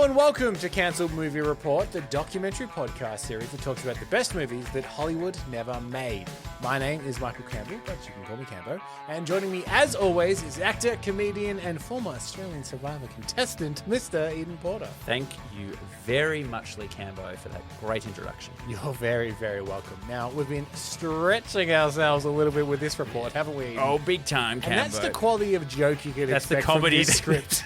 Hello and welcome to Cancelled Movie Report, the documentary podcast series that talks about the best movies that Hollywood never made. My name is Michael Campbell, but you can call me Cambo. And joining me, as always, is actor, comedian, and former Australian Survivor contestant, Mr. Eden Porter. Thank you very much, Lee Cambo, for that great introduction. You're very, very welcome. Now, we've been stretching ourselves a little bit with this report, haven't we, Eden? Oh, big time, Cambo. And that's the quality of joke you can expect the comedy from this script.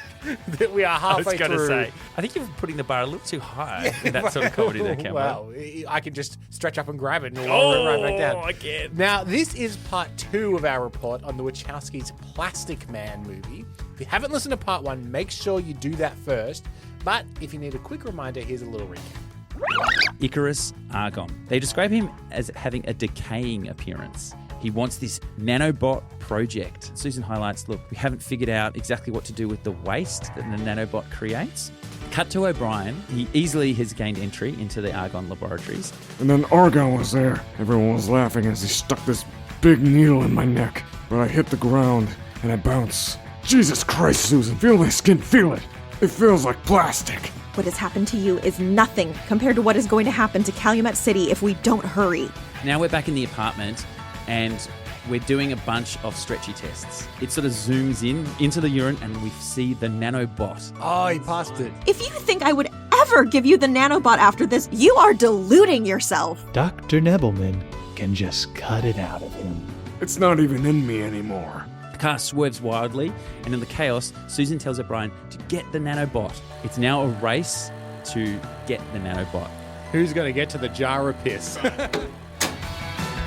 That we are halfway through. I was going to say, I think you're putting the bar a little too high in that sort of comedy there, Cambo. Well, I can just stretch up and grab it and roll it right back down. I can. Now, this is part 2 of our report on the Wachowski's Plastic Man movie. If you haven't listened to part 1, make sure you do that first. But if you need a quick reminder, here's a little recap. ICURUS Argon. They describe him as having a decaying appearance. He wants this nanobot project. Susan highlights, look, we haven't figured out exactly what to do with the waste that the nanobot creates. Cut to O'Brien. He easily has gained entry into the Argon laboratories. And then Argon was there. Everyone was laughing as he stuck this big needle in my neck. But I hit the ground and I bounce. Jesus Christ, Susan, feel my skin, feel it. It feels like plastic. What has happened to you is nothing compared to what is going to happen to Calumet City if we don't hurry. Now we're back in the apartment and we're doing a bunch of stretchy tests. It sort of zooms in into the urine and we see the nanobot. Oh, he passed it. If you think I would ever give you the nanobot after this, you are deluding yourself. Dr. Nebelman can just cut it out of him. It's not even in me anymore. The car swerves wildly, and in the chaos, Susan tells O'Brien to get the nanobot. It's now a race to get the nanobot. Who's going to get to the jar of piss?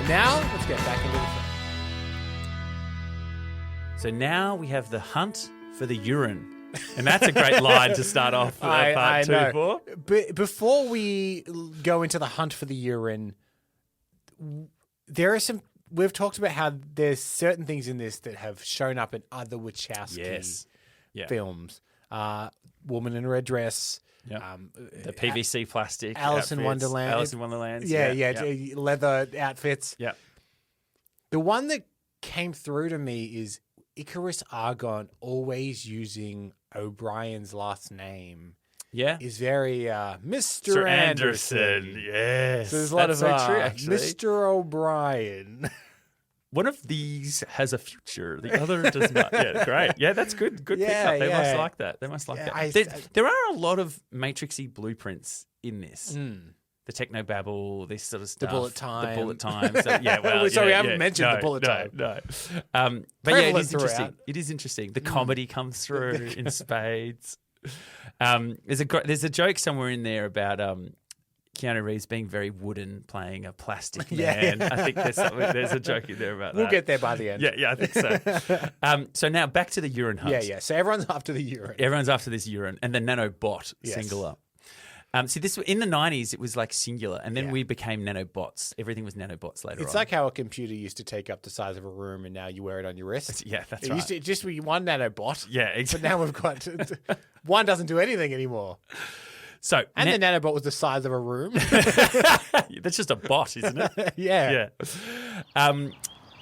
Now, let's get back into the film. So now we have the hunt for the urine. And that's a great line to start off part 2 for. But before we go into the hunt for the urine, there are some... We've talked about how there's certain things in this that have shown up in other Wachowski films. Woman in a Red Dress... Yep. The PVC plastic Alice in Wonderland. Alice in Wonderland. Yeah. Leather outfits. Yeah. The one that came through to me is ICURUS Argon always using O'Brien's last name. Yeah. Is very Mr. Anderson. Yes. So there's a lot of true, actually. Mr. O'Brien. One of these has a future, the other does not. Yeah, great. Yeah, that's good. Good pickup. They must like that. There are a lot of Matrixy blueprints in this. The technobabble, this sort of stuff. The bullet time. So, we haven't mentioned the bullet time. No. But yeah, it is interesting. Throughout. It is interesting. The comedy comes through in spades. There's a joke somewhere in there about Keanu Reeves being very wooden, playing a plastic man. I think there's a joke in there about that. We'll get there by the end. Yeah, I think so. So now back to the urine hunt. Yeah. So everyone's after the urine. Everyone's after this urine and the nanobot singular. See, this in the 90s, it was like singular, and then we became nanobots. Everything was nanobots later on. It's like how a computer used to take up the size of a room, and now you wear it on your wrist. Yeah, that's it right. Used to just be one nanobot. Yeah, exactly. But now we've got one doesn't do anything anymore. So the nanobot was the size of a room. That's just a bot, isn't it? Yeah.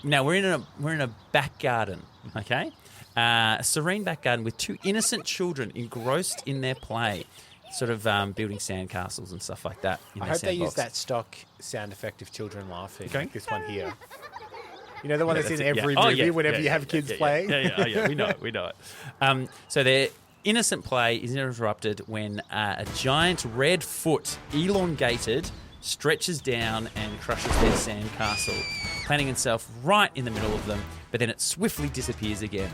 Now we're in a back garden, okay? A serene back garden with 2 innocent children engrossed in their play, sort of building sandcastles and stuff like that. I hope they use that stock sound effect of children laughing, like this one here. You know the one that's in every movie whenever you have kids playing? Yeah, we know it. So their innocent play is interrupted when a giant red foot, elongated, stretches down and crushes their sandcastle, planting itself right in the middle of them, but then it swiftly disappears again.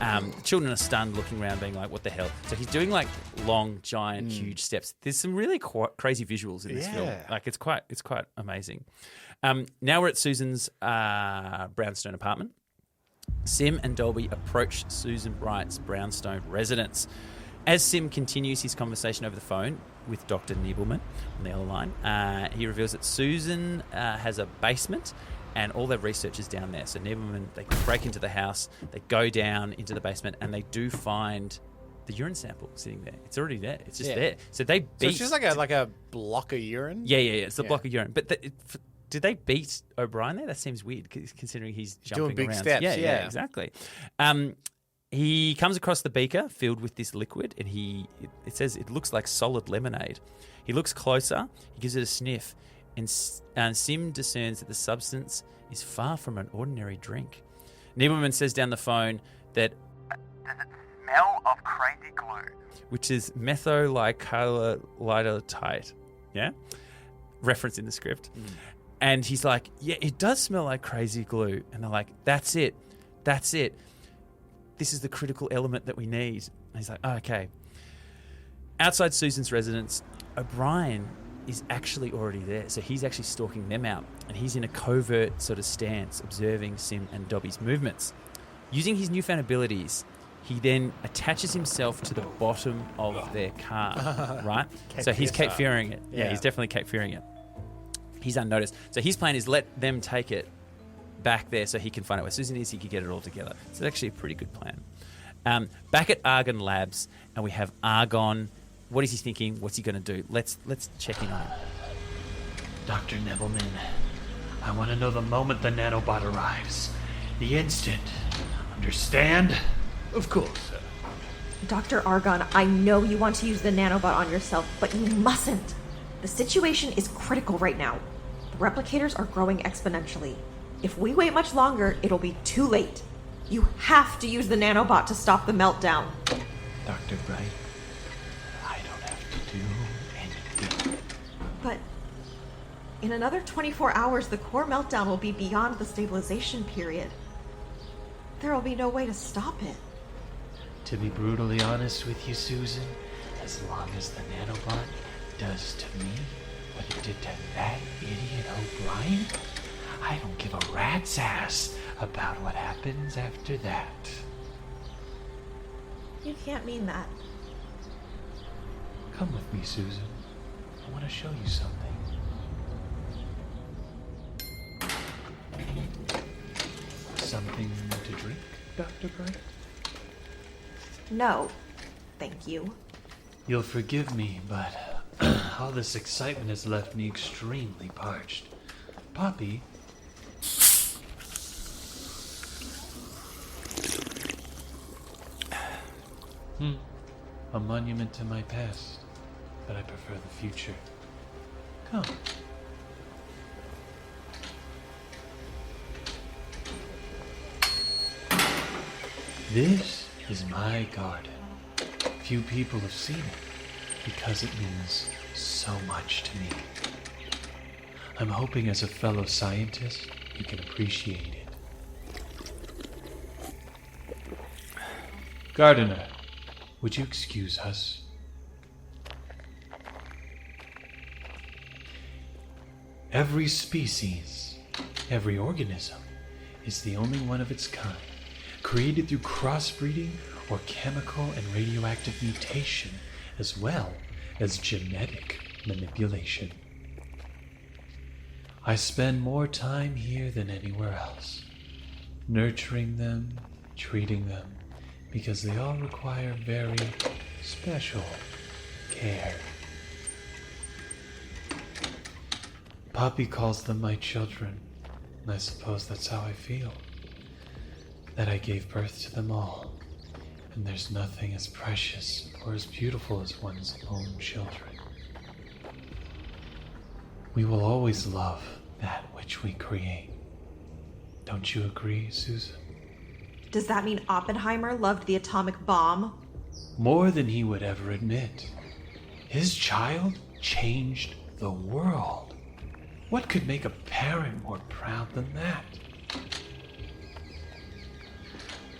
The children are stunned, looking around, being like, what the hell? So he's doing like long, giant, huge steps. There's some really crazy visuals in this film. Like it's quite amazing. Now we're at Susan's brownstone apartment. Sim and Dolby approach Susan Bright's brownstone residence. As Sim continues his conversation over the phone with Dr. Nebelman on the other line, he reveals that Susan has a basement and all their research is down there. So Nebelman, they break into the house, they go down into the basement, and they do find the urine sample sitting there. It's already there. It's just there. So they beat... So it's just like a block of urine? Yeah. It's a block of urine. But did they beat O'Brien there? That seems weird, considering he's jumping doing big around. steps. Yeah, exactly. He comes across the beaker filled with this liquid, and it says it looks like solid lemonade. He looks closer, he gives it a sniff, and Sim discerns that the substance is far from an ordinary drink. Niebelman says down the phone that... Does it smell of crazy glue? Which is methylicolidotite. Yeah? Reference in the script. And he's like, yeah, it does smell like crazy glue. And they're like, that's it. This is the critical element that we need. And he's like, oh, okay. Outside Susan's residence, O'Brien is actually already there. So he's actually stalking them out. And he's in a covert sort of stance, observing Sim and Dobby's movements. Using his newfound abilities, he then attaches himself to the bottom of their car, right? So he's Cape Fearing it. Yeah, he's definitely Cape Fearing it. He's unnoticed. So his plan is let them take it back there so he can find out where Susan is, he can get it all together. So it's actually a pretty good plan. Back at Argon Labs, and we have Argon. What is he thinking? What's he going to do? Let's check in on him. Dr. Nebelman, I want to know the moment the nanobot arrives. The instant. Understand? Of course, sir. Dr. Argon, I know you want to use the nanobot on yourself, but you mustn't. The situation is critical right now. The replicators are growing exponentially. If we wait much longer, it'll be too late. You have to use the nanobot to stop the meltdown. Dr. Bright, I don't have to do anything. But in another 24 hours, the core meltdown will be beyond the stabilization period. There will be no way to stop it. To be brutally honest with you, Susan, as long as the nanobot does to me what it did to that idiot O'Brien, I don't give a rat's ass about what happens after that. You can't mean that. Come with me, Susan. I want to show you something. Something to drink, Dr. Bright? No, thank you. You'll forgive me, but all this excitement has left me extremely parched. Poppy? A monument to my past, but I prefer the future. Come. This is my garden. Few people have seen it because it means so much to me. I'm hoping as a fellow scientist you can appreciate it. Gardener, would you excuse us? Every species, every organism is the only one of its kind, created through crossbreeding or chemical and radioactive mutation, as well as genetic manipulation. I spend more time here than anywhere else, nurturing them, treating them, because they all require very special care. Poppy calls them my children, and I suppose that's how I feel. That I gave birth to them all, and there's nothing as precious or as beautiful as one's own children. We will always love that which we create. Don't you agree, Susan? Does that mean Oppenheimer loved the atomic bomb? More than he would ever admit. His child changed the world. What could make a parent more proud than that?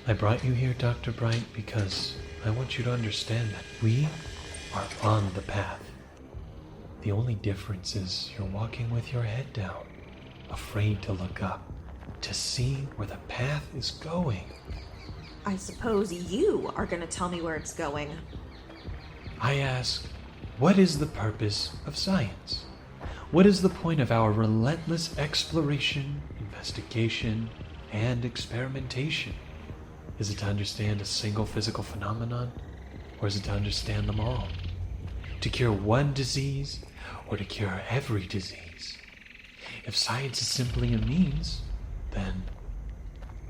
I brought you here, Dr. Bright, because I want you to understand that we are on the path. The only difference is you're walking with your head down, afraid to look up, to see where the path is going. I suppose you are going to tell me where it's going. I ask, what is the purpose of science? What is the point of our relentless exploration, investigation, and experimentation? Is it to understand a single physical phenomenon, or is it to understand them all? To cure one disease, or to cure every disease? If science is simply a means, then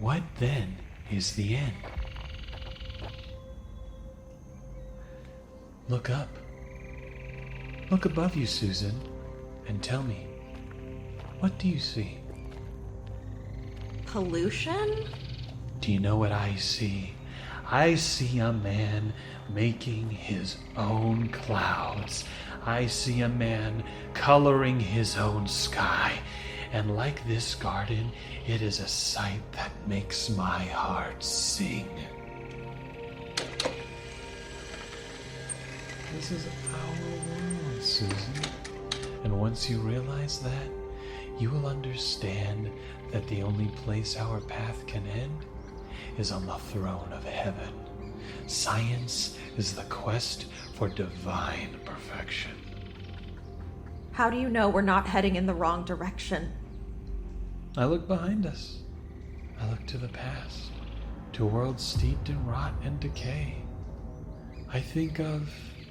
what then is the end? Look up. Look above you, Susan, and tell me, what do you see? Pollution? Do you know what I see? I see a man making his own clouds. I see a man coloring his own sky. And like this garden, it is a sight that makes my heart sing. This is our world, Susan. And once you realize that, you will understand that the only place our path can end is on the throne of heaven. Science is the quest for divine perfection. How do you know we're not heading in the wrong direction? I look behind us. I look to the past, to worlds steeped in rot and decay. I think of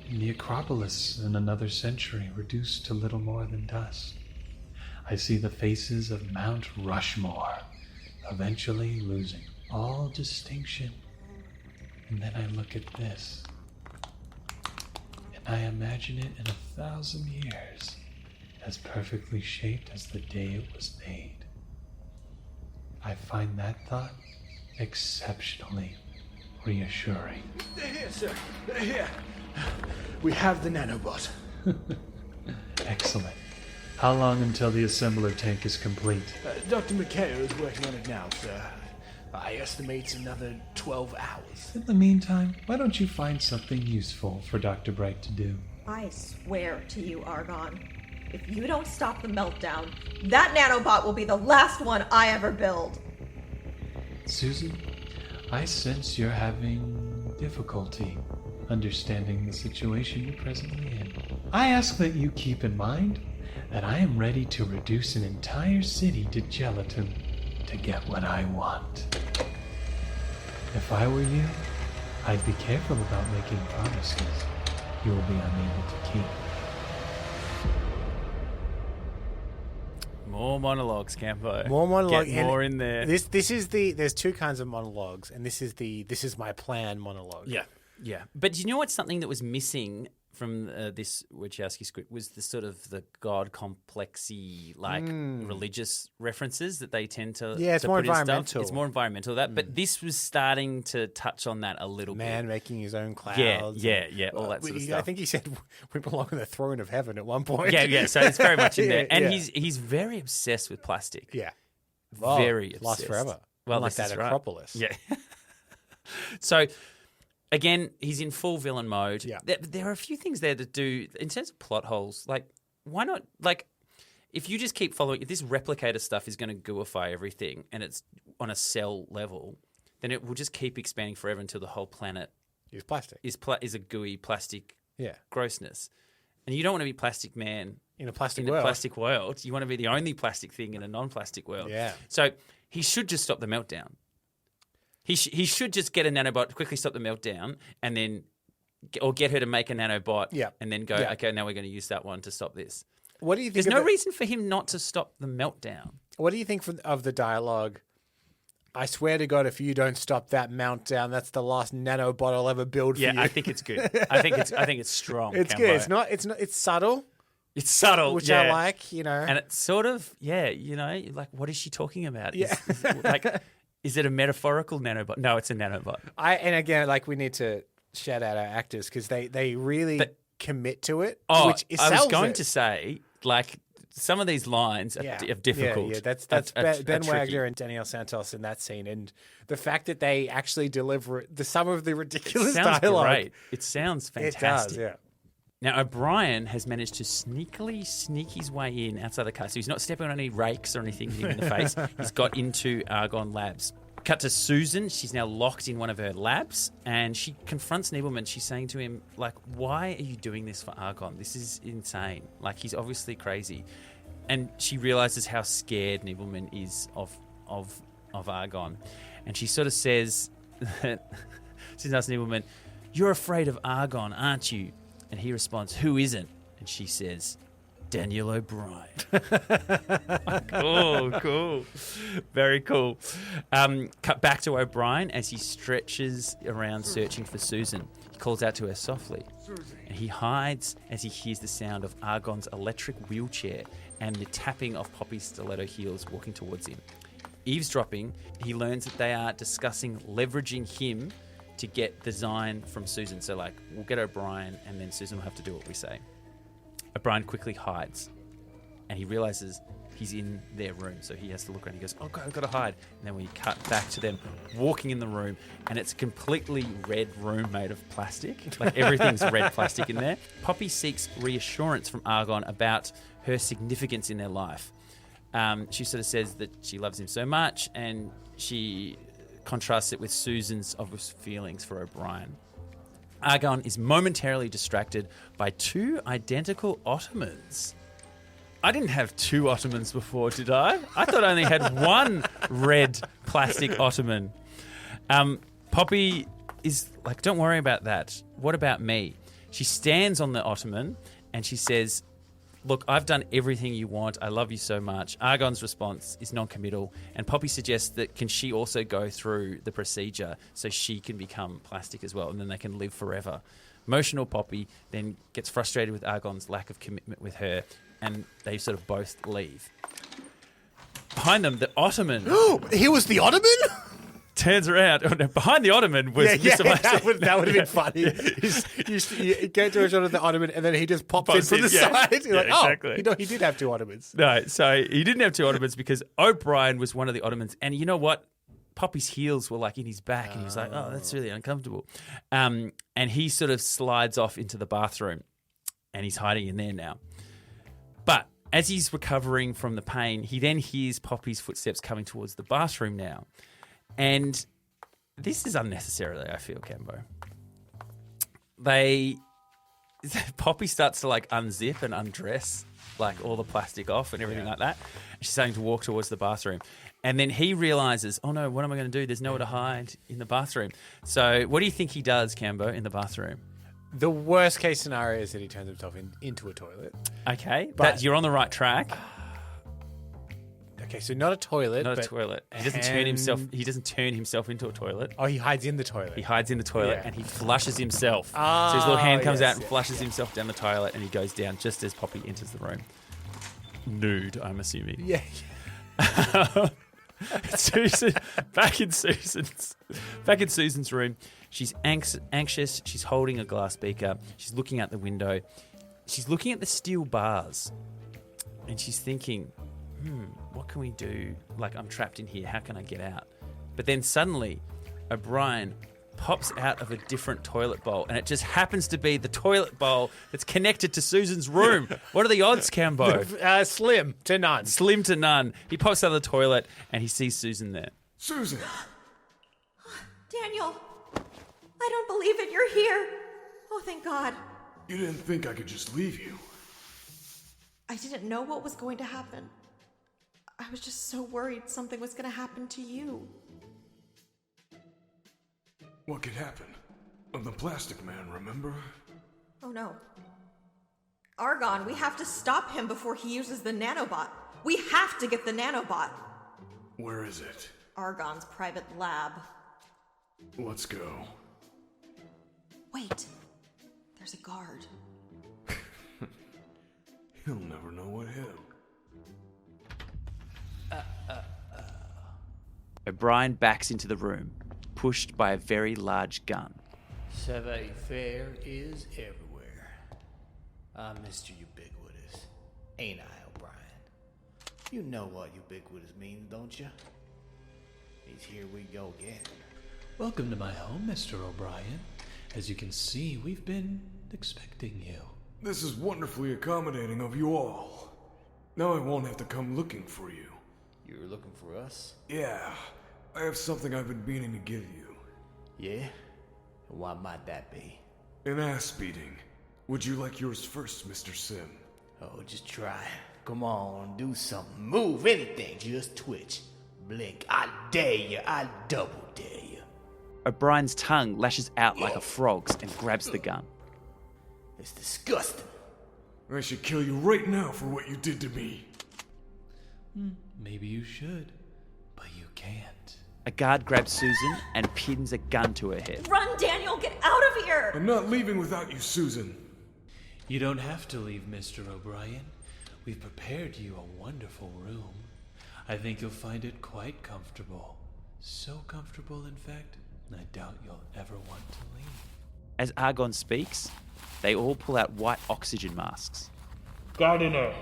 the Acropolis in another century reduced to little more than dust. I see the faces of Mount Rushmore eventually losing all distinction. And then I look at this, and I imagine it in 1,000 years as perfectly shaped as the day it was made. I find that thought exceptionally reassuring. They're here, sir. They're here. We have the nanobot. Excellent. How long until the assembler tank is complete? Dr. McKay is working on it now, sir. I estimate another 12 hours. In the meantime, why don't you find something useful for Dr. Bright to do? I swear to you, Argon, if you don't stop the meltdown, that nanobot will be the last one I ever build. Susan, I sense you're having difficulty understanding the situation you're presently in. I ask that you keep in mind that I am ready to reduce an entire city to gelatin to get what I want. If I were you, I'd be careful about making promises you will be unable to keep. More monologues, Campo. More monologue. Get more in there. This is the. There's two kinds of monologues, and this is my plan monologue. Yeah. But you know what's something that was missing from this Wachowski script was the sort of the God complexy, like religious references that they tend to. Yeah, it's to more put in stuff. environmental. It's more environmental but this was starting to touch on that a little Man bit. making his own clouds. Yeah, all that sort of stuff. I think he said we belong on the throne of heaven at one point. Yeah. So it's very much in there, and Yeah. he's very obsessed with plastic. Yeah. Very obsessed. Lasts forever. Well, like this that is right. Acropolis. Yeah. So, again, he's in full villain mode. Yeah. There are a few things there that do, in terms of plot holes, like, why not, like, if you just keep following, if this replicator stuff is going to gooify everything and it's on a cell level, then it will just keep expanding forever until the whole planet He's plastic. is a gooey plastic Yeah. grossness. And you don't want to be Plastic Man In a plastic in world. a plastic world. You want to be the only plastic thing in a non-plastic world. Yeah. So he should just stop the meltdown. He should just get a nanobot, quickly stop the meltdown, and then, or get her to make a nanobot, Yeah. and then go, Yeah. okay, now we're going to use that one to stop this. What do you think? There's of no the- reason for him not to stop the meltdown. What do you think of the dialogue? I swear to God, if you don't stop that meltdown, that's the last nanobot I'll ever build for you. Yeah, I think it's good. I think it's strong. It's Cambo. good. It's subtle, It's subtle, which yeah. I like. You know, And it's sort of, like, what is she talking about? Yeah. Is it a metaphorical nanobot? No, it's a nanobot. and again, like we need to shout out our actors because they really commit to it. Oh, which I was sells going it. to say, like, some of these lines are difficult. Yeah, that's are Ben tricky. Wagner and Danielle Santos in that scene, and the fact that they actually deliver some of the ridiculous It sounds dialogue. great. It sounds It fantastic. does, yeah. Now, O'Brien has managed to sneakily sneak his way in outside the car. So he's not stepping on any rakes or anything hitting him in the face. He's got into Argon Labs. Cut to Susan. She's now locked in one of her labs, and she confronts Niebelman. She's saying to him, like, why are you doing this for Argon? This is insane. Like, he's obviously crazy. And she realizes how scared Niebelman is of Argon. And she sort of says, she asks Niebelman, you're afraid of Argon, aren't you? And he responds, who isn't? And she says, Danielle O'Brien. Cool. Very cool. Cut back to O'Brien as he stretches around searching for Susan. He calls out to her softly, and he hides as he hears the sound of Argon's electric wheelchair and the tapping of Poppy's stiletto heels walking towards him. Eavesdropping, he learns that they are discussing leveraging him to get the design from Susan. So, like, we'll get O'Brien, and then Susan will have to do what we say. O'Brien quickly hides, and he realizes he's in their room, so he has to look around. He goes, "Oh God, I've got to hide." And then we cut back to them walking in the room, and it's a completely red room made of plastic. Like, everything's red plastic in there. Poppy seeks reassurance from Argon about her significance in their life. She sort of says that she loves him so much, and she contrasts it with Susan's obvious feelings for O'Brien. Argon is momentarily distracted by two identical ottomans. I didn't have two ottomans before, did I? I thought I only had one red plastic ottoman. Poppy is like, "Don't worry about that. What about me?" She stands on the ottoman and she says, "Look, I've done everything you want. I love you so much." Argon's response is non-committal, and Poppy suggests that can she also go through the procedure so she can become plastic as well, and then they can live forever. Emotional Poppy then gets frustrated with Argon's lack of commitment with her, and they sort of both leave. Behind them, the ottoman He was the Ottoman? turns around. Oh, no, behind the ottoman was Mr. Plastic. that would have been funny. You get to a shot of the Ottoman, and then he just pops in from the side. You're like, exactly. he did have two Ottomans. No, so he didn't have two ottomans because O'Brien was one of the ottomans. And you know what? Poppy's heels were like in his back, and he was like, "Oh, that's really uncomfortable." And he sort of slides off into the bathroom, and he's hiding in there now. But as he's recovering from the pain, he then hears Poppy's footsteps coming towards the bathroom now. And this is unnecessarily, I feel, Cambo. Poppy starts to like unzip and undress like all the plastic off and everything like that. She's starting to walk towards the bathroom. And then he realizes, "Oh no, what am I going to do? There's nowhere to hide in the bathroom." So what do you think he does, Cambo, in the bathroom? The worst case scenario is that he turns himself into a toilet. Okay, but you're on the right track. Okay, so not a toilet. Not a toilet. He doesn't turn himself. He doesn't turn himself into a toilet. Oh, he hides in the toilet. He hides in the toilet and he flushes himself. So his little hand comes out and flushes himself down the toilet, and he goes down just as Poppy enters the room. Nude, I'm assuming. Yeah. Susan, back in Susan's room. She's anxious. She's holding a glass beaker. She's looking out the window. She's looking at the steel bars, and she's thinking, what can we do? Like, I'm trapped in here. How can I get out? But then suddenly, O'Brien pops out of a different toilet bowl, and it just happens to be the toilet bowl that's connected to Susan's room. What are the odds, Cambo? Slim to none. Slim to none. He pops out of the toilet, and he sees Susan there. Susan! Daniel, I don't believe it. You're here. Oh, thank God. You didn't think I could just leave you? I didn't know what was going to happen. I was just so worried something was going to happen to you. What could happen? I'm the plastic man, remember? Oh no. Argon, we have to stop him before he uses the nanobot. We have to get the nanobot. Where is it? Argon's private lab. Let's go. Wait. There's a guard. He'll never know what hit him. O'Brien backs into the room, pushed by a very large gun. Savoir-faire is everywhere. I'm Mr. Ubiquitous. Ain't I, O'Brien? You know what ubiquitous means, don't you? Means here we go again. Welcome to my home, Mr. O'Brien. As you can see, we've been expecting you. This is wonderfully accommodating of you all. Now I won't have to come looking for you. You were looking for us? Yeah, I have something I've been meaning to give you. Yeah? And why might that be? An ass beating. Would you like yours first, Mr. Sim? Oh, just try. Come on, do something. Move anything, just twitch. Blink. I dare you. I double dare you. O'Brien's tongue lashes out like a frog's and grabs the gun. It's disgusting. I should kill you right now for what you did to me. Maybe you should, but you can't. A guard grabs Susan and pins a gun to her head. Run, Daniel! Get out of of here! I'm not leaving without you, Susan. You don't have to leave, Mr. O'Brien. We've prepared you a wonderful room. I think you'll find it quite comfortable. So comfortable, in fact, I doubt you'll ever want to leave. As Argon speaks, they all pull out white oxygen masks. Gardener.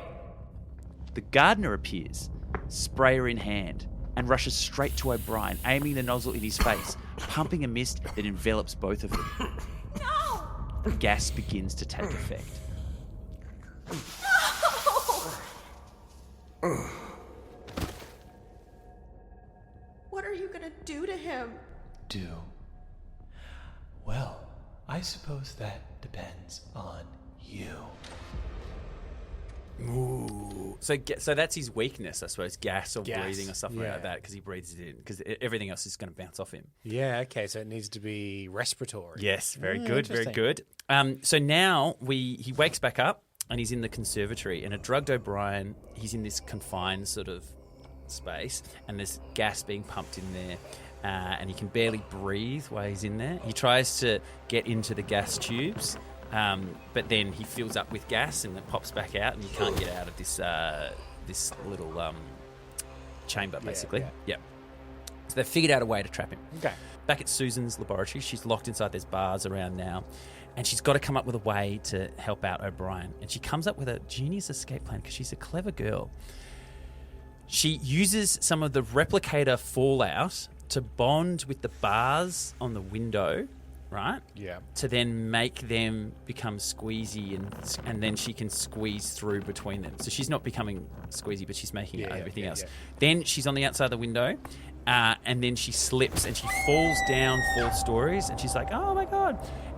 The gardener appears, sprayer in hand, and rushes straight to O'Brien, aiming the nozzle in his face, pumping a mist that envelops both of them. No! Gas begins to take effect. What are you gonna do to him? Do? Well, I suppose that depends on you. Ooh. So that's his weakness, I suppose, gas or breathing or something Yeah. like that, because he breathes it in, because everything else is going to bounce off him. Yeah, okay, so it needs to be respiratory. Yes, very good, very interesting. good. So now he wakes back up and he's in the conservatory, and a drugged O'Brien, he's in this confined sort of space, and there's gas being pumped in there, and he can barely breathe while he's in there. He tries to get into the gas tubes, but then he fills up with gas and it pops back out, and you can't get out of this little chamber, basically. yeah. So they've figured out a way to trap him. Okay. Back at Susan's laboratory, she's locked inside. There's bars around now, and she's got to come up with a way to help out O'Brien. And she comes up with a genius escape plan because she's a clever girl. She uses some of the replicator fallout to bond with the bars on the window, right? Yeah. To then make them become squeezy, and then she can squeeze through between them. So she's not becoming squeezy, but she's making everything else. yeah. Then she's on the outside of the window, and then she slips and she falls down 4 stories, and she's like, oh my God.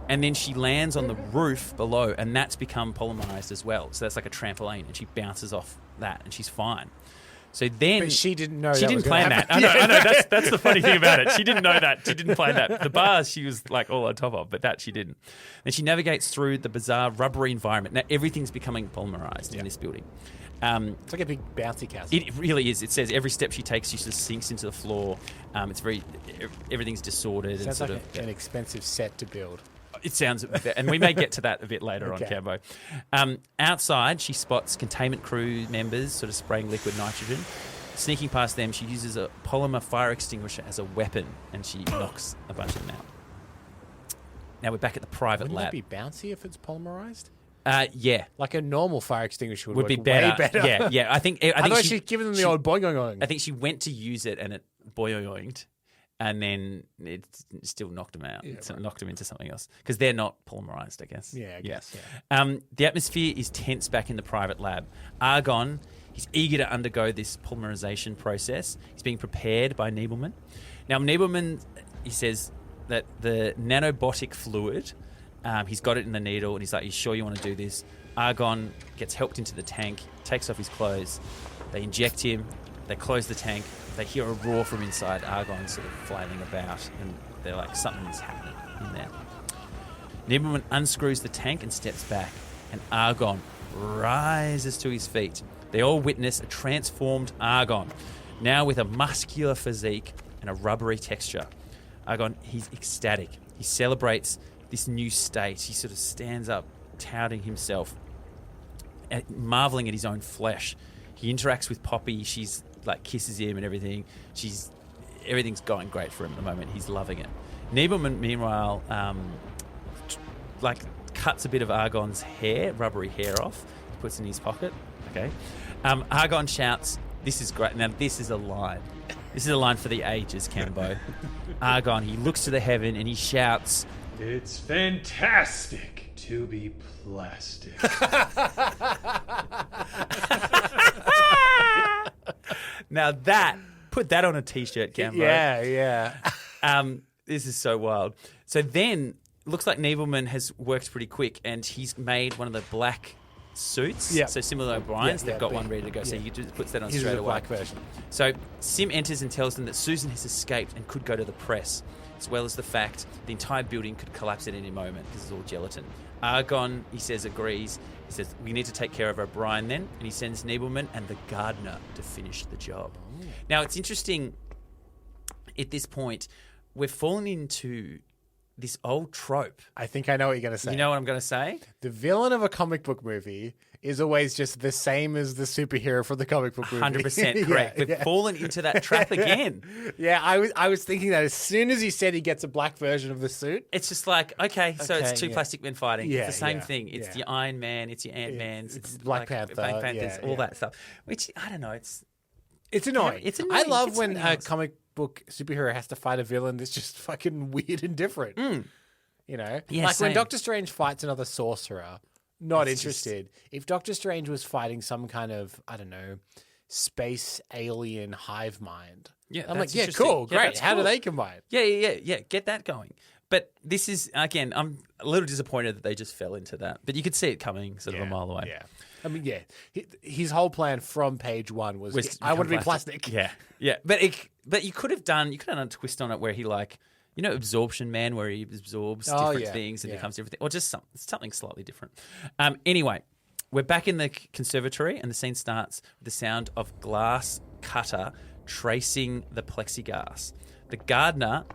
And then she lands on the roof below, and that's become polymerized as well. So that's like a trampoline, and she bounces off that, and she's fine. So then But she didn't know she that didn't was gonna plan that. happen. I know. That's the funny thing about it. She didn't know that. She didn't plan that. The bars she was like all on top of, but that she didn't. Then she navigates through the bizarre rubbery environment. Now everything's becoming polymerized in this building. It's like a big bouncy castle. It really is. It says every step she takes, she just sinks into the floor. Everything's disordered. Sounds and like sort of an expensive set to build. It sounds, and we may get to that a bit later Okay. on, Cambo. Outside, she spots containment crew members sort of spraying liquid nitrogen. Sneaking past them, she uses a polymer fire extinguisher as a weapon, and she knocks a bunch of them out. Now we're back at the private Wouldn't lab. that be bouncy if it's polymerized? Yeah. Like a normal fire extinguisher Would be work better. way better. Yeah. I think Otherwise, she's giving them the old boing. I think she went to use it, and it boing-oinged, and then it still knocked them out. It knocked them into something else because they're not polymerized, I guess. Yeah, I guess. The atmosphere is tense back in the private lab. Argon, he's eager to undergo this polymerization process. He's being prepared by Nebelman. Now, Nebelman, he says that the nanobotic fluid, he's got it in the needle, and he's like, "You sure you want to do this?" Argon gets helped into the tank, takes off his clothes. They inject him. They close the tank. They hear a roar from inside. Argon sort of flailing about, and they're like, something's happening in there. Nebelman unscrews the tank and steps back, and Argon rises to his feet. They all witness a transformed Argon, now with a muscular physique and a rubbery texture. Argon, he's ecstatic. He celebrates this new state. He sort of stands up, touting himself, marveling at his own flesh. He interacts with Poppy. She's like kisses him and everything. Everything's going great for him at the moment. He's loving it. Nebelman, meanwhile, cuts a bit of Argon's hair, rubbery hair off. He puts it in his pocket. Okay. Argon shouts, "This is great." Now, this is a line. This is a line for the ages, Cambo. Argon, he looks to the heaven and he shouts, It's fantastic to be plastic. now put that on a t-shirt, Cambo. Yeah. This is so wild. So then, looks like Nebelman has worked pretty quick, and he's made one of the black suits. Yeah. So similar to O'Brien's, Yeah, they've got big. one ready to go. So Yeah. he just puts that on Here's straight the away. black version. So Sim enters and tells them that Susan has escaped and could go to the press, as well as the fact the entire building could collapse at any moment because it's all gelatin. Argon, he says, agrees. He says, we need to take care of O'Brien then, and he sends Nebelman and the gardener to finish the job. Now, it's interesting, at this point, we've fallen into this old trope. I think I know what you're going to say. You know what I'm going to say? The villain of a comic book movie is always just the same as the superhero from the comic book movie. 100% correct. We've fallen into that trap again. Yeah, I was thinking that as soon as he said he gets a black version of the suit. It's just like, okay, so it's two yeah. plastic men fighting. Yeah, it's the same yeah, thing. It's yeah. your Iron Man, it's your Ant-Mans, It's Black Panther, Black Panthers, yeah, all yeah. that stuff. Which, I don't know, it's Annoying. It's annoying. I love It's when really a annoying. comic book superhero has to fight a villain that's just fucking weird and different. You know? Yeah, like when same. Doctor Strange fights another sorcerer, not interested. If Doctor Strange was fighting some kind of, I don't know, space alien hive mind. Yeah, I'm like, that's yeah, interesting. cool, Yeah, great. that's How do cool. they combine? Yeah, get that going. But this is, again, I'm a little disappointed that they just fell into that. But you could see it coming sort of a mile away. Yeah. I mean, yeah. His whole plan from page one was I want to be plastic. Yeah. But you could have done a twist on it where he Absorption Man, where he absorbs different things and becomes everything, or just something slightly different. Anyway, we're back in the conservatory, and the scene starts with the sound of glass cutter tracing the plexiglass. The gardener,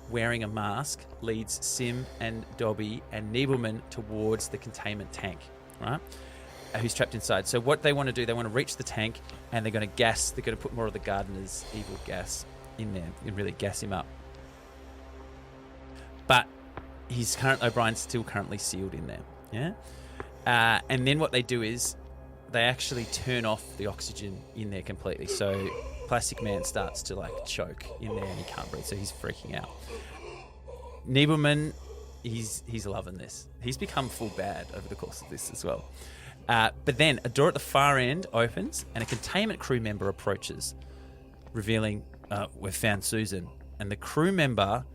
wearing a mask, leads Sim and Dobby and Niebelman towards the containment tank, right? Who's trapped inside. So what they want to do, they want to reach the tank, and they're going to put more of the gardener's evil gas in there and really gas him up. But O'Brien's still currently sealed in there, yeah? And then what they do is they actually turn off the oxygen in there completely. So Plastic Man starts to choke in there and he can't breathe, so he's freaking out. Niebelman, he's loving this. He's become full bad over the course of this as well. But then a door at the far end opens and a containment crew member approaches, revealing we've found Susan. And the crew member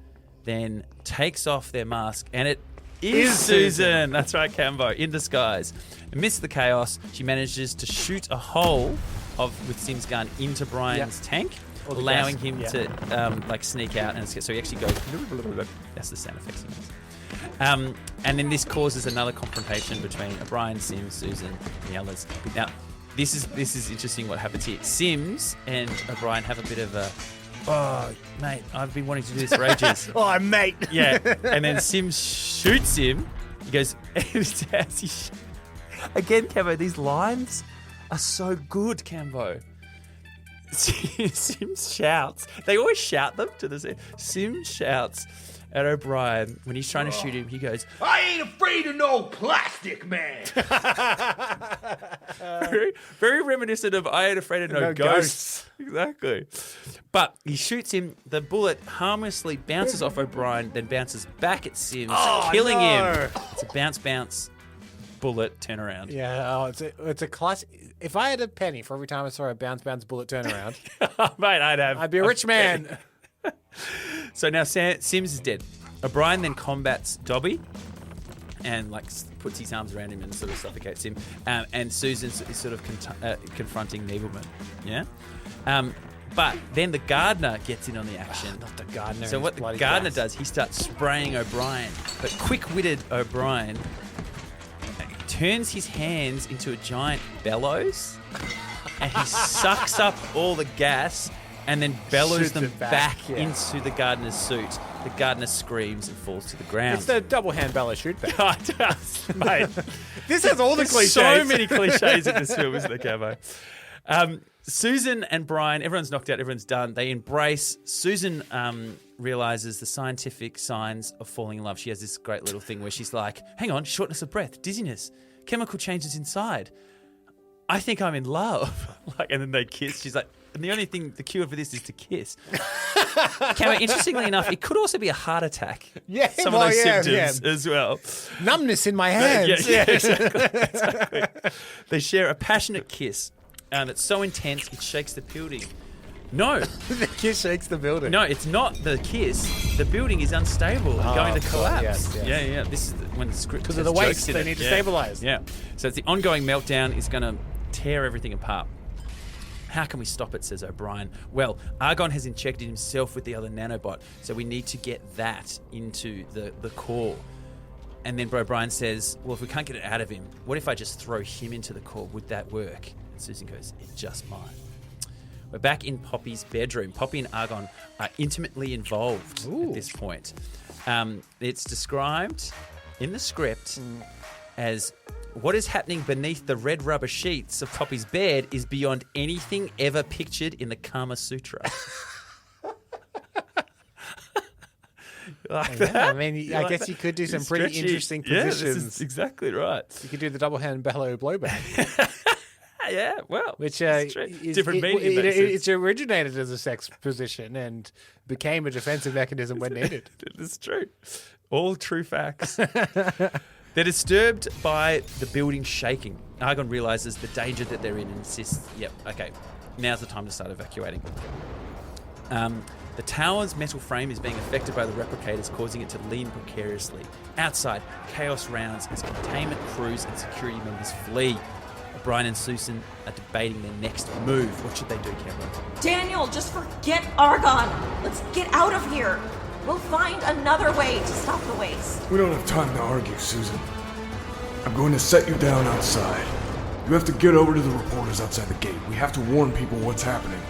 then takes off their mask, and it is Susan. That's right, Cambo, in disguise. Amidst the chaos, she manages to shoot a hole with Sim's gun into Brian's tank, allowing him to sneak out. And so he actually goes. That's the sound effects he makes. And then this causes another confrontation between O'Brien, Sims, Susan, and the others. Now, this is interesting. What happens here? Sims and O'Brien have a bit of a. Oh, mate, I've been wanting to do this for ages. Oh, mate. Yeah. And then Sims shoots him. He goes, again, Cambo, these lines are so good, Cambo. Sims shouts. They always shout them to the scene. Sims shouts at O'Brien when he's trying to shoot him. He goes, I ain't afraid of no plastic man. very, very reminiscent of I Ain't Afraid of No Ghosts. Exactly. But he shoots him. The bullet harmlessly bounces off O'Brien, then bounces back at Sims, killing him. It's a bounce bullet turnaround. Yeah, it's a classic. If I had a penny for every time I saw a bounce bullet turnaround, Mate, I'd be a rich man. So now Sims is dead. O'Brien then combats Dobby and puts his arms around him and sort of suffocates him. And Susan is sort of confronting Niebelman. Yeah. But then the gardener gets in on the action. Not the gardener. So what the gardener does, he starts spraying O'Brien. But quick-witted O'Brien turns his hands into a giant bellows, and he sucks up all the gas and then bellows Shoots them it back yeah. into the gardener's suit. The gardener screams and falls to the ground. It's the double hand bellow shoot back. God, it does, mate. This has all the There's cliches. so many cliches in this film, isn't there, Camo? Susan and Brian, everyone's knocked out, everyone's done. They embrace. Susan realizes the scientific signs of falling in love. She has this great little thing where she's like, hang on, shortness of breath, dizziness, chemical changes inside. I think I'm in love. And then they kiss. She's like, and the cure for this is to kiss. Camo, interestingly enough, it could also be a heart attack. Yeah, some of those symptoms as well. Numbness in my hands. Yeah, exactly. They share a passionate kiss that's so intense it shakes the building. No, The kiss shakes the building. no, it's not the kiss. The building is unstable and going to fuck, collapse. yes. Yeah. This is when the script Because has of the jokes waste, in they it. need to Yeah. stabilize. Yeah. So it's the ongoing meltdown is going to tear everything apart. How can we stop it, says O'Brien. Well, Argon has injected himself with the other nanobot, so we need to get that into the core. And then O'Brien says, well, if we can't get it out of him, what if I just throw him into the core? Would that work? And Susan goes, it just might. We're back in Poppy's bedroom. Poppy and Argon are intimately involved at this point. It's described in the script as what is happening beneath the red rubber sheets of Poppy's bed is beyond anything ever pictured in the Kama Sutra. Like that? I mean, I guess you could do some pretty Stretchy. interesting Yeah, positions. this is exactly right. You could do the double hand bellow blowback, Yeah, well, which it's different meaning. in that sense. it's originated as a sex position and became a defensive mechanism when needed. It's true. All true facts. They're disturbed by the building shaking. Argon realizes the danger that they're in and insists, yep, okay, now's the time to start evacuating. The tower's metal frame is being affected by the replicators, causing it to lean precariously. Outside, chaos rounds as containment crews and security members flee. Brian and Susan are debating their next move. What should they do, Cameron? Daniel, just forget Argon. Let's get out of here. We'll find another way to stop the waste. We don't have time to argue, Susan. I'm going to set you down outside. You have to get over to the reporters outside the gate. We have to warn people what's happening.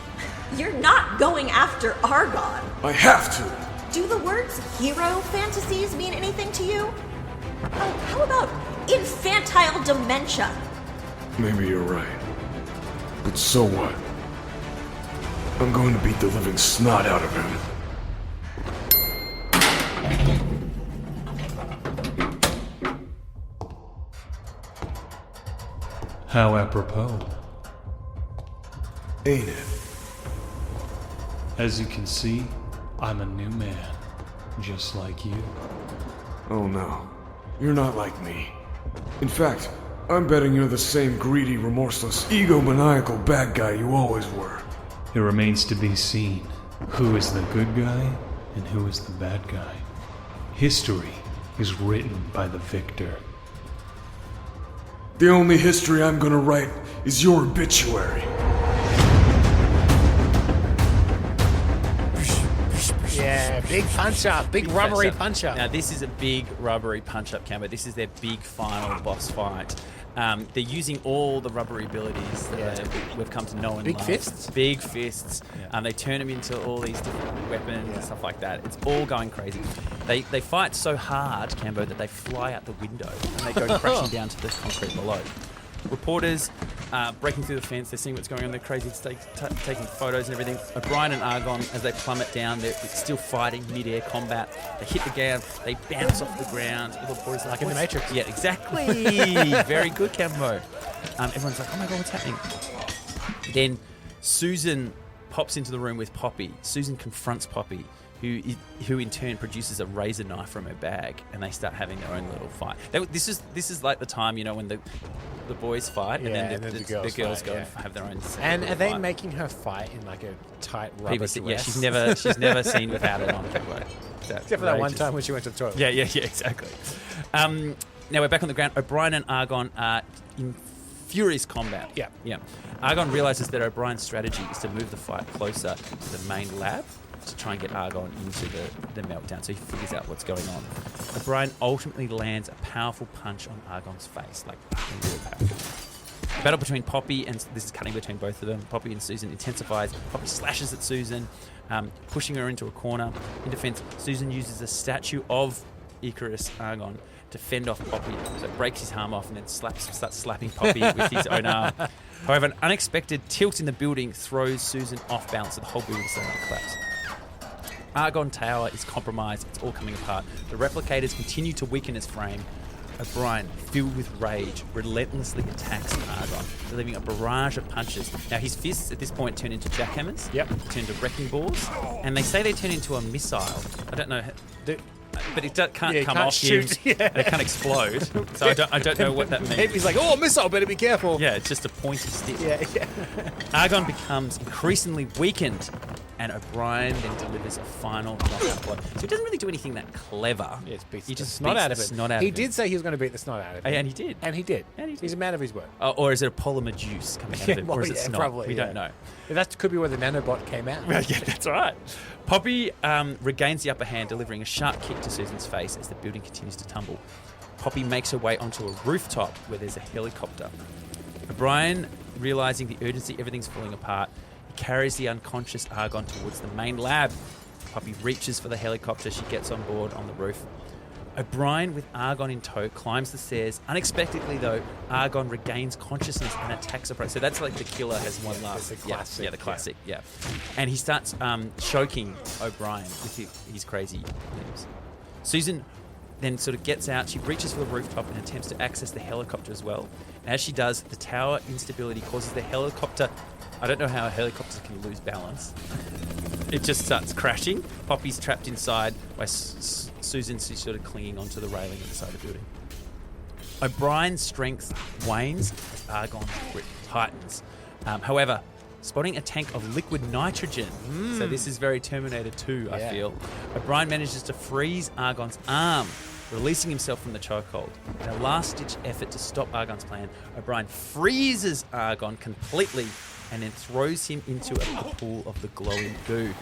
You're not going after Argon. I have to. Do the words hero fantasies mean anything to you? Oh, how about infantile dementia? Maybe you're right. But so what? I'm going to beat the living snot out of him. How apropos. Ain't it? As you can see, I'm a new man, just like you. Oh no. You're not like me. In fact, I'm betting you're the same greedy, remorseless, egomaniacal bad guy you always were. It remains to be seen who is the good guy and who is the bad guy. History is written by the victor. The only history I'm gonna write is your obituary. Yeah, big punch up, big rubbery punch up. Now, this is a big rubbery punch-up, Camber. This is their big final boss fight. They're using all the rubbery abilities that we've come to know and Big love. fists? Big fists. They turn them into all these different weapons and stuff like that. It's all going crazy. They fight so hard, Cambo, that they fly out the window and they go crashing down to the concrete below. Reporters breaking through the fence, they're seeing what's going on, they're crazy, taking photos and everything. O'Brien and Argon, as they plummet down, they're still fighting mid-air combat. They hit the ground, they bounce off the ground. The reporters are Like in The Matrix. Yeah, exactly. Very good, Cambo. Everyone's like, oh my God, what's happening? Then Susan pops into the room with Poppy. Susan confronts Poppy, who in turn produces a razor knife from her bag, and they start having their own little fight. This is like the time, when the boys fight, and then the girls go and have their own. And are they fight. making her fight in like a tight rubber dress? Yeah, she's never seen without it on. Except for that one time when she went to the toilet. Yeah, exactly. Now we're back on the ground. O'Brien and Argon are in furious combat. Yeah. Argon realizes that O'Brien's strategy is to move the fight closer to the main lab to try and get Argon into the meltdown, so he figures out what's going on. O'Brien ultimately lands a powerful punch on Argon's face, like really powerful. Battle between Poppy and this is cutting between both of them. Poppy and Susan intensifies. Poppy slashes at Susan, pushing her into a corner. In defense, Susan uses a statue of ICURUS Argon to fend off Poppy, so it breaks his arm off and then starts slapping Poppy with his own arm. However, an unexpected tilt in the building throws Susan off balance, so the whole building suddenly collapses. Argon Tower is compromised, it's all coming apart. The replicators continue to weaken his frame. O'Brien, filled with rage, relentlessly attacks Argon, delivering a barrage of punches. Now, his fists at this point turn into jackhammers, turn to wrecking balls, and they say they turn into a missile. I don't know, but it can't come off shoot. him. It can't explode, so I don't know what that means. He's like, oh, missile, better be careful. Yeah, it's just a pointy stick. Yeah. Argon becomes increasingly weakened, and O'Brien then delivers a final knockout blow. So he doesn't really do anything that clever. Yeah, he just just snot beats out of the it. snot out He of did it. say he was going to beat the snot out of it. And he did. And he did. And he did. He's a man of his word. Or is it a polymer juice coming out of it? Or is it snot? Probably, we don't know. That could be where the nanobot came out. Yeah, that's right. Poppy regains the upper hand, delivering a sharp kick to Susan's face as the building continues to tumble. Poppy makes her way onto a rooftop where there's a helicopter. O'Brien, realizing the urgency, everything's falling apart, he carries the unconscious Argon towards the main lab. Poppy reaches for the helicopter. She gets on board on the roof. O'Brien, with Argon in tow, climbs the stairs. Unexpectedly, though, Argon regains consciousness and attacks O'Brien. So that's like the killer has one last. That's the classic, Yeah, the classic, yeah. And he starts choking O'Brien with his crazy limbs. Susan then sort of gets out. She reaches for the rooftop and attempts to access the helicopter as well. And as she does, the tower instability causes the helicopter... I don't know how a helicopter can lose balance. It just starts crashing. Poppy's trapped inside by Susan's sort of clinging onto the railing at the side of the building. O'Brien's strength wanes as Argon's grip tightens. However, spotting a tank of liquid nitrogen, so this is very Terminator 2, I feel, O'Brien manages to freeze Argon's arm, releasing himself from the chokehold. In a last-ditch effort to stop Argon's plan, O'Brien freezes Argon completely and then throws him into a pool of the glowing goo.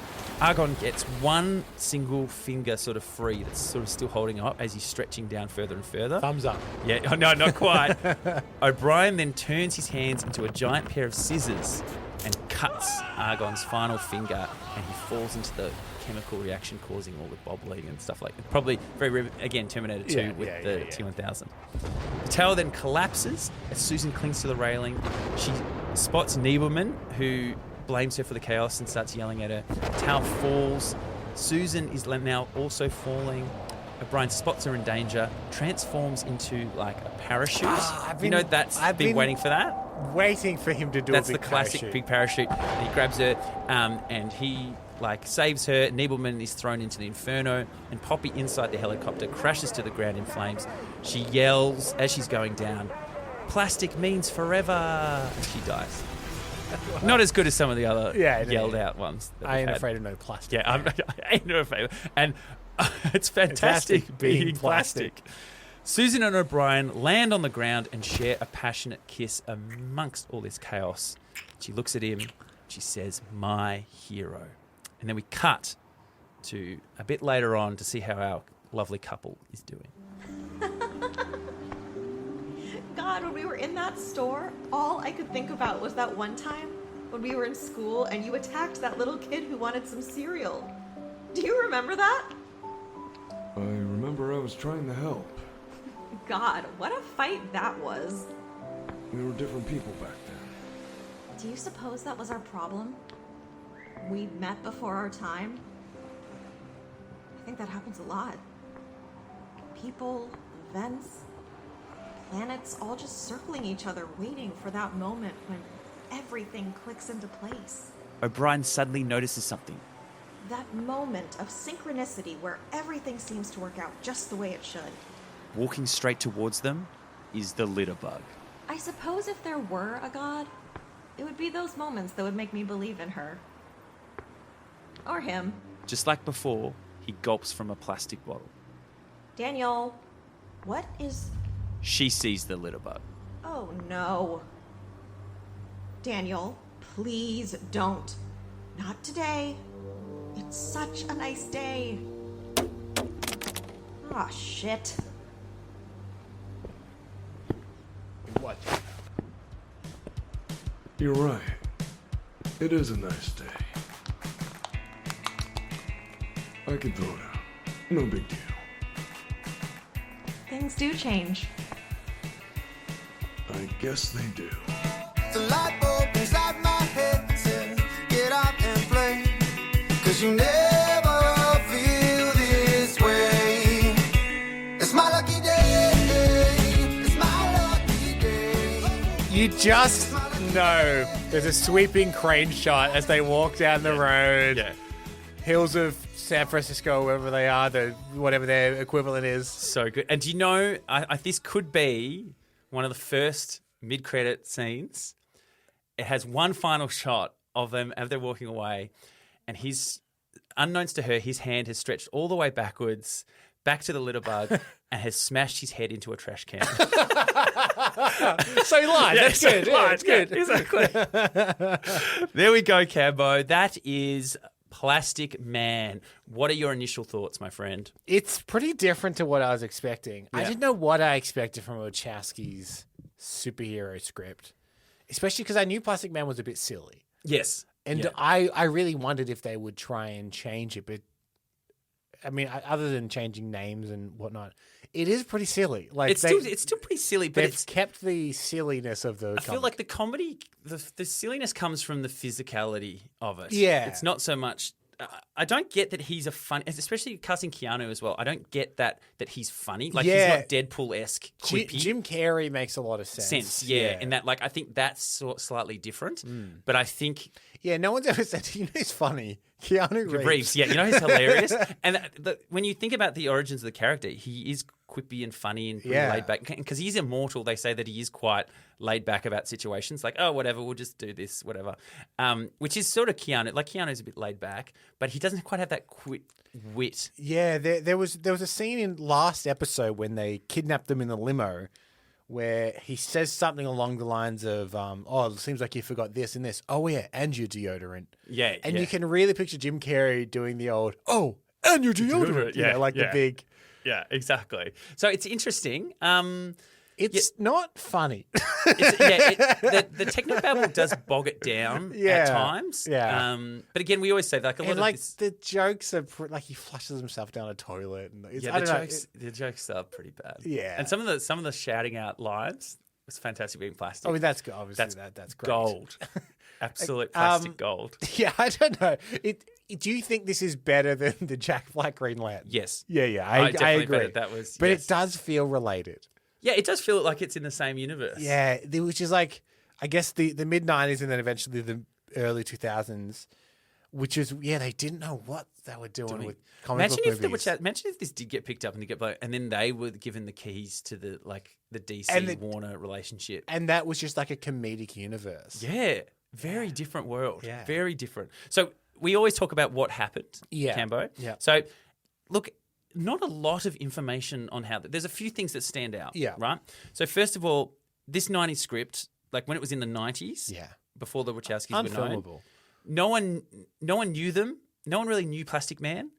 Argon gets one single finger sort of free that's sort of still holding up as he's stretching down further and further. Thumbs up. Yeah, oh, no, not quite. O'Brien then turns his hands into a giant pair of scissors and cuts Argon's final finger, and he falls into the chemical reaction causing all the bobbling and stuff like that. Probably very, again, Terminator 2 with the T-1000. The tower then collapses as Susan clings to the railing. She spots Niebelman, who blames her for the chaos and starts yelling at her. The tower falls. Susan is now also falling. O'Brien spots her in danger, transforms into like a parachute. I've been waiting for that. Waiting for him to do That's a big the classic parachute. big parachute. And he grabs her and he saves her. Niebelman is thrown into the inferno, and Poppy inside the helicopter crashes to the ground in flames. She yells as she's going down, "Plastic means forever!" And she dies. Not as good as some of the other yelled out ones. I ain't afraid of no plastic. Yeah, I ain't no afraid. And it's fantastic being plastic. Susan and O'Brien land on the ground and share a passionate kiss amongst all this chaos. She looks at him. She says, "My hero." And then we cut to a bit later on to see how our lovely couple is doing. God, when we were in that store, all I could think about was that one time when we were in school and you attacked that little kid who wanted some cereal. Do you remember that? I remember I was trying to help. God, what a fight that was. We were different people back then. Do you suppose that was our problem? We met before our time? I think that happens a lot. People, events, planets all just circling each other, waiting for that moment when everything clicks into place. O'Brien suddenly notices something. That moment of synchronicity where everything seems to work out just the way it should. Walking straight towards them is the litterbug. I suppose if there were a god, it would be those moments that would make me believe in her. Or him. Just like before, he gulps from a plastic bottle. Danielle, what is... She sees the litterbug. Oh no. Daniel, please don't. Not today. It's such a nice day. Aw, shit. What? You're right. It is a nice day. I can throw it out. No big deal. Things do change. I guess they do. The light bulb inside my head says, get out and play. 'Cause you never feel this way. It's my lucky day. It's my lucky day. You just know there's a sweeping crane shot as they walk down the road. Yeah. Hills of San Francisco, wherever they are, whatever their equivalent is. So good. And do you know, this could be one of the first mid-credit scenes. It has one final shot of them as they're walking away, and unknowns to her, his hand has stretched all the way backwards, back to the litterbug, and has smashed his head into a trash can. So live. That's good. Yeah, it's good. Exactly. There we go, Cambo. That is Plastic Man. What are your initial thoughts, my friend? It's pretty different to what I was expecting. I Yeah. didn't know what I expected from Wachowski's superhero script, especially because I knew Plastic Man was a bit silly. Yes. And Yeah. I really wondered if they would try and change it, but I mean, other than changing names and whatnot, it is pretty silly. Like It's still pretty silly, but they've it's kept the silliness of the. I feel like the comedy, the silliness comes from the physicality of it. Yeah. It's not so much. I don't get that he's a funny, especially casting Keanu as well. I don't get that he's funny. Like he's not Deadpool-esque quippy. Jim Carrey makes a lot of sense. Yeah. And that, like, I think that's slightly different. But I think no one's ever said, you know, he's funny. Keanu Reeves. Yeah, you know, he's hilarious. And when you think about the origins of the character, he is quippy and funny and pretty laid back. Because he's immortal, they say that he is quite laid back about situations. Like, oh, whatever, we'll just do this, whatever. Which is sort of Keanu. Like, Keanu's a bit laid back, but he doesn't quite have that wit. Yeah, there was a scene in last episode when they kidnapped them in the limo where he says something along the lines of, oh, it seems like you forgot this and this. Oh, yeah, and your deodorant. Yeah, and you can really picture Jim Carrey doing the old, oh, and your deodorant. You know, like the big... Yeah, exactly. So it's interesting. It's not funny. The technobabble does bog it down at times. Yeah. But again, we always say that, like, a lot of this... the jokes are like he flushes himself down a toilet. And the jokes are pretty bad. Yeah. And some of the shouting out lines was fantastic being plastic. I mean, that's good. Obviously, that's great. Gold. Absolute plastic gold. Yeah, I don't know. Do you think this is better than the Jack Black Green Lantern? Yes. Yeah. I agree. That was, but it does feel related. Yeah, it does feel like it's in the same universe. Yeah, which is like, I guess the mid-90s and then eventually the early 2000s, which is, they didn't know what they were doing with comic book movies. Imagine if this did get picked up and then they were given the keys to the DC and Warner relationship. And that was just like a comedic universe. Yeah, very different world. Yeah. Very different. So we always talk about what happened, Cambo. Yeah. So, look, not a lot of information on how... There's a few things that stand out, right? So first of all, this 90s script, like when it was in the 90s, before the Wachowskis were known, no one knew them. No one really knew Plastic Man.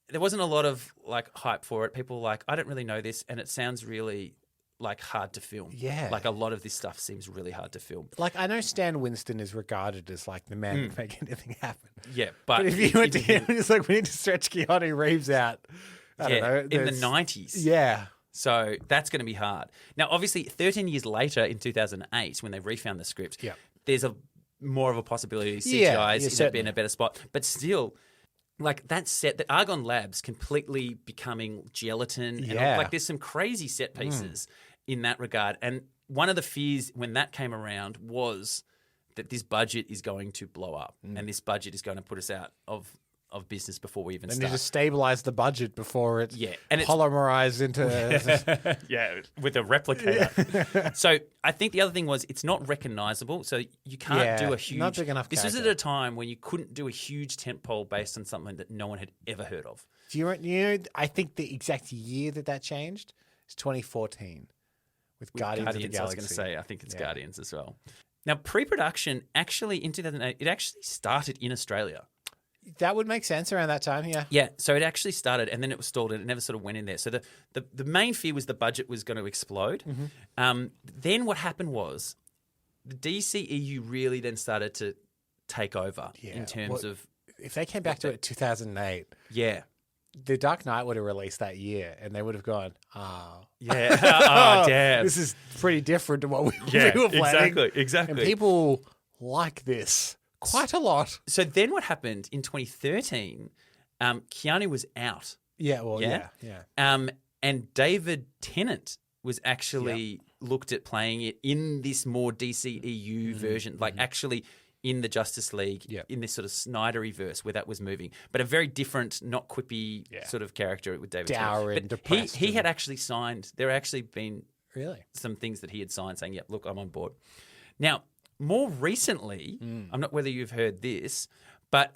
There wasn't a lot of like hype for it. People were like, I don't really know this, and it sounds really like hard to film. Yeah. Like a lot of this stuff seems really hard to film. Like I know Stan Winston is regarded as like the man who can make anything happen. Yeah, but if you went to him, it's like we need to stretch Keanu Reeves out. I don't know. In the 90s. Yeah. So that's going to be hard. Now, obviously, 13 years later in 2008, when they refound the script, there's more of a possibility CGI is in a better spot. But still, like that set, the Argon Labs completely becoming gelatin. And like there's some crazy set pieces in that regard. And one of the fears when that came around was that this budget is going to blow up and this budget is going to put us out of business before we even start. They need to stabilize the budget before it polymerized into... with a replicator. So I think the other thing was it's not recognizable, so you can't do a huge... not big enough This was character. at a time when you couldn't do a huge tentpole based on something that no one had ever heard of. Do you know, I think the exact year that changed is 2014 with Guardians of the Galaxy. I was going to say, I think it's Guardians as well. Now, pre-production, actually, in 2008, it actually started in Australia. That would make sense around that time, yeah. Yeah, so it actually started and then it was stalled and it never sort of went in there. So the main fear was the budget was going to explode. Then what happened was the DCEU really then started to take over in terms of... If they came back to it 2008... Yeah. The Dark Knight would have released that year and they would have gone, damn. This is pretty different to what we were planning. Exactly. And people like this quite a lot. So then what happened in 2013, Keanu was out. Yeah. And David Tennant was actually looked at playing it in this more DCEU version, like actually in the Justice League, in this sort of Snydery-verse where that was moving. But a very different, not quippy sort of character with David Dour Tennant. and But depressed. he had actually signed, there had actually been Really? some things that he had signed saying, look, I'm on board. Now, more recently, I'm not whether you've heard this, but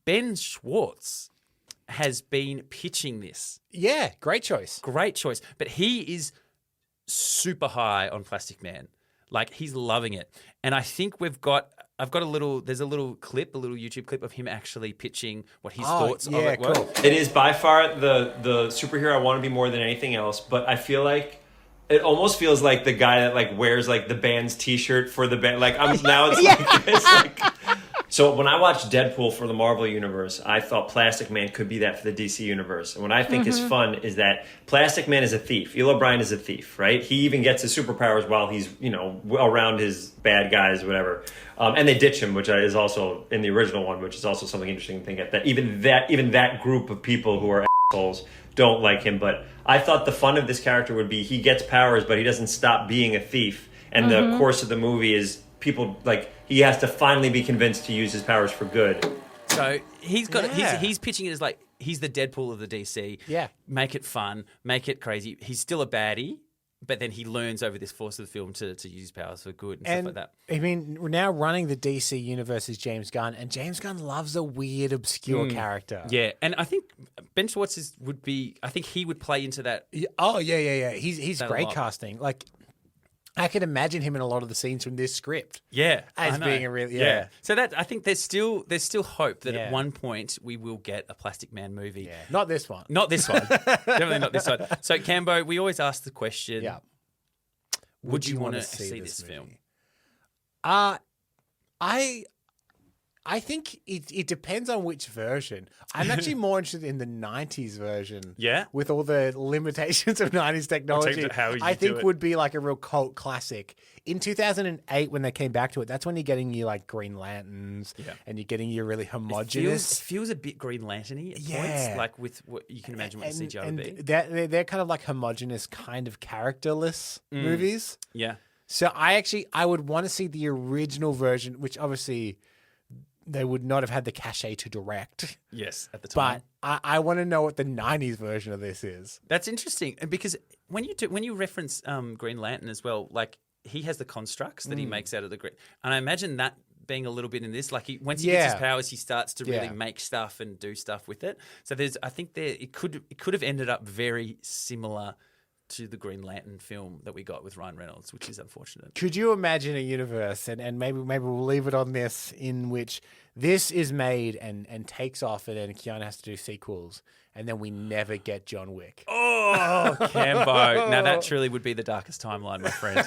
Ben Schwartz has been pitching this. Yeah, great choice. Great choice. But he is super high on Plastic Man. Like, he's loving it. And I think there's a little YouTube clip of him actually pitching what his thoughts of it were. Cool. It is by far the superhero I want to be more than anything else, but I feel like it almost feels like the guy that like wears like the band's t-shirt for the band. Like I'm now it's like this. Like, So when I watched Deadpool for the Marvel Universe, I thought Plastic Man could be that for the DC Universe. And what I think is fun is that Plastic Man is a thief. Eel O'Brien is a thief, right? He even gets his superpowers while he's, around his bad guys, whatever. And they ditch him, which is also in the original one, which is also something interesting to think at. That even that group of people who are assholes don't like him. But I thought the fun of this character would be he gets powers, but he doesn't stop being a thief. And the course of the movie is people he has to finally be convinced to use his powers for good. So he's got he's pitching it as like he's the Deadpool of the DC. Yeah. Make it fun, make it crazy. He's still a baddie, but then he learns over this course of the film to use his powers for good and stuff like that. I mean, we're now running the DC universe is James Gunn, and James Gunn loves a weird, obscure character. Yeah, and I think Ben Schwartz I think he would play into that. Oh, yeah. He's That a great lot. casting. Like, I can imagine him in a lot of the scenes from this script. Yeah, As I know. being a real, So that I think there's still hope that Yeah. at one point we will get a Plastic Man movie. Yeah. Not this one. Not this one. Definitely not this one. So Cambo, we always ask the question. Yeah. Would you want wanna to see this film? movie? I think it depends on which version. I'm actually more interested in the 90s version. Yeah? With all the limitations of 90s technology. How would you I do think it? would be like a real cult classic. In 2008, when they came back to it, that's when you're getting your like Green Lanterns and you're getting your really homogenous. It feels a bit Green Lantern-y at Yeah. points, like with what you can imagine what the CGI would be. they're kind of like homogenous, kind of characterless movies. Yeah. So I would want to see the original version, which obviously they would not have had the cachet to direct. Yes, at the time. But I want to know what the 90s version of this is. That's interesting, and because when you reference Green Lantern as well, like he has the constructs that he makes out of the green, and I imagine that being a little bit in this. Like once he gets his powers, he starts to really make stuff and do stuff with it. So I think it could have ended up very similar to the Green Lantern film that we got with Ryan Reynolds, which is unfortunate. Could you imagine a universe, and maybe we'll leave it on this, in which this is made and takes off, and then Keanu has to do sequels, and then we never get John Wick? Oh, Cambo. Now that truly would be the darkest timeline, my friend.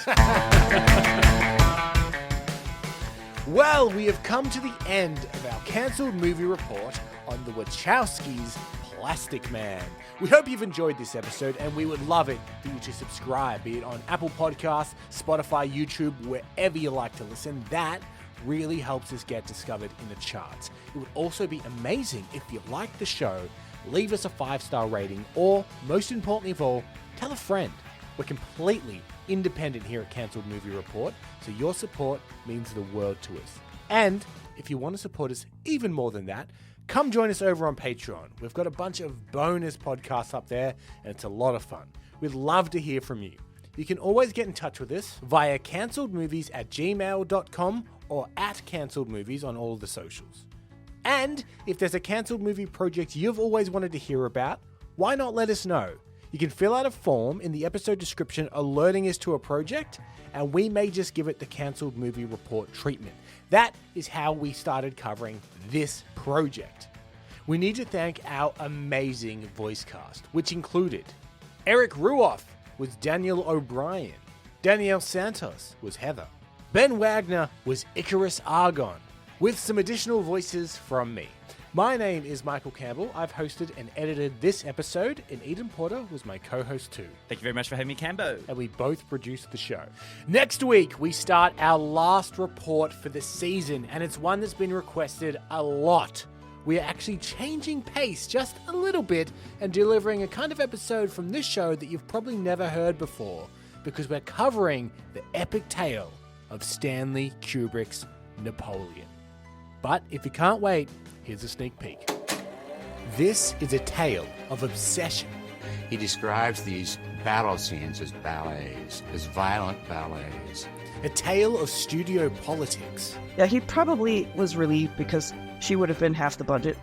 Well, we have come to the end of our cancelled movie report on the Wachowskis' Plastic Man. We hope you've enjoyed this episode, and we would love it for you to subscribe, be it on Apple Podcasts, Spotify, YouTube, wherever you like to listen. That really helps us get discovered in the charts. It would also be amazing if you like the show, leave us a 5-star rating, or most importantly of all, tell a friend. We're completely independent here at Cancelled Movie Report, so your support means the world to us. And if you want to support us even more than that, come join us over on Patreon. We've got a bunch of bonus podcasts up there, and it's a lot of fun. We'd love to hear from you. You can always get in touch with us via cancelledmovies@gmail.com or @cancelledmovies on all the socials. And if there's a cancelled movie project you've always wanted to hear about, why not let us know? You can fill out a form in the episode description alerting us to a project, and we may just give it the Cancelled Movie Report treatment. That is how we started covering this project. We need to thank our amazing voice cast, which included Erik Ruof was Danielle O'Brien, Danielle Santos was Heather, Ben Wagner was ICURUS Argon, with some additional voices from me. My name is Michael Campbell. I've hosted and edited this episode, and Eden Porter was my co-host too. Thank you very much for having me, Cambo. And we both produced the show. Next week, we start our last report for the season, and it's one that's been requested a lot. We are actually changing pace just a little bit and delivering a kind of episode from this show that you've probably never heard before, because we're covering the epic tale of Stanley Kubrick's Napoleon. But if you can't wait, here's a sneak peek. This is a tale of obsession. He describes these battle scenes as ballets, as violent ballets. A tale of studio politics. Yeah, he probably was relieved because she would have been half the budget.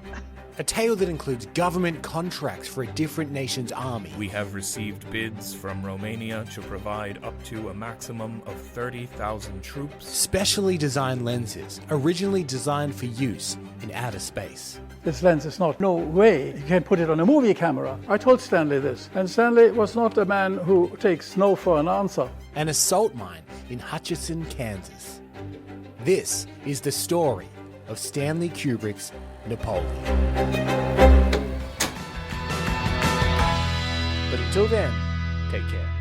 A tale that includes government contracts for a different nation's army. We have received bids from Romania to provide up to a maximum of 30,000 troops. Specially designed lenses, originally designed for use in outer space. This lens is not, no way, you can put it on a movie camera. I told Stanley this, and Stanley was not a man who takes no for an answer. An salt mine in Hutchinson, Kansas. This is the story of Stanley Kubrick's Napoleon. But until then, take care.